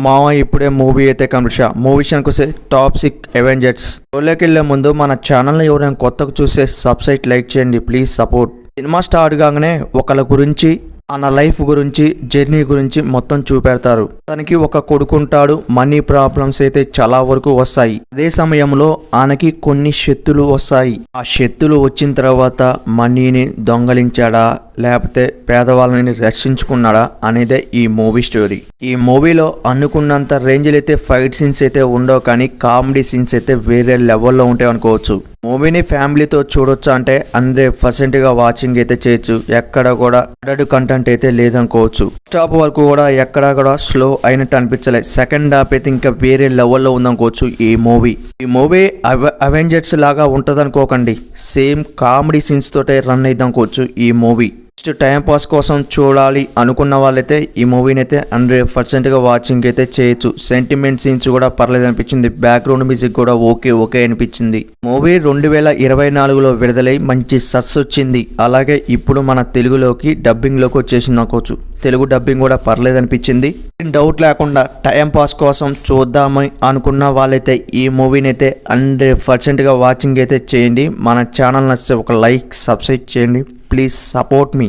మామ ఇప్పుడే మూవీ అయితే కంప్లీట్ మూవీ విషయానికి వస్తే టాప్ 6 అవెంజర్స్ షోలోకి వెళ్ళే ముందు మన ఛానల్ని ఎవరైనా కొత్తగా చూస్తే సబ్స్క్రైబ్ లైక్ చేయండి ప్లీజ్ సపోర్ట్. సినిమా స్టార్ట్ కాగానే ఒకళ్ళ గురించి అన్న లైఫ్ గురించి జర్నీ గురించి మొత్తం చూపెడతారు. తనకి ఒక కొడుకుంటాడు, మనీ ప్రాబ్లమ్స్ అయితే చాలా వరకు వస్తాయి. అదే సమయంలో ఆయనకి కొన్ని శక్తులు వస్తాయి. ఆ శక్తులు వచ్చిన తర్వాత మనీని దొంగలించాడా లేకపోతే పేదవాళ్ళని రక్షించుకున్నాడా అనేదే ఈ మూవీ స్టోరీ. ఈ మూవీలో అనుకున్నంత రేంజ్లో అయితే ఫైట్ సీన్స్ అయితే ఉండవు, కానీ కామెడీ సీన్స్ అయితే వేరే లెవెల్లో ఉంటాయి అనుకోవచ్చు. మూవీని ఫ్యామిలీతో చూడొచ్చు అంటే 100% వాచింగ్ అయితే చేయొచ్చు. ఎక్కడ కూడా అడడు కంటెంట్ అయితే లేదనుకోవచ్చు. స్టాప్ వరకు కూడా ఎక్కడ కూడా స్లో అయినట్టు అనిపించలేదు. సెకండ్ హాఫ్ అయితే ఇంకా వేరే లెవెల్లో ఉందనుకోవచ్చు. ఈ మూవీ అవెంజర్స్ లాగా ఉంటది అనుకోకండి, సేమ్ కామెడీ సీన్స్ తోటే రన్ అయితే అనుకోవచ్చు. ఈ మూవీ టైం పాస్ కోసం చూడాలి అనుకున్న వాళ్ళైతే ఈ మూవీని అయితే 100% వాచింగ్ అయితే చేయొచ్చు. సెంటిమెంట్ సీన్స్ కూడా పర్లేదు అనిపించింది. బ్యాక్గ్రౌండ్ మ్యూజిక్ కూడా ఓకే అనిపించింది. మూవీ 2024లో విడుదలై మంచి సక్సెస్ వచ్చింది. అలాగే ఇప్పుడు మన తెలుగులోకి డబ్బింగ్ లోకి వచ్చేసింది అనుకోవచ్చు. తెలుగు డబ్బింగ్ కూడా పర్లేదు అనిపించింది. డౌట్ లేకుండా టైం పాస్ కోసం చూద్దామని అనుకున్న వాళ్ళైతే ఈ మూవీని అయితే 100% వాచింగ్ అయితే చేయండి. మన ఛానల్ నచ్చితే ఒక లైక్ సబ్స్క్రైబ్ చేయండి ప్లీజ్ సపోర్ట్ మీ.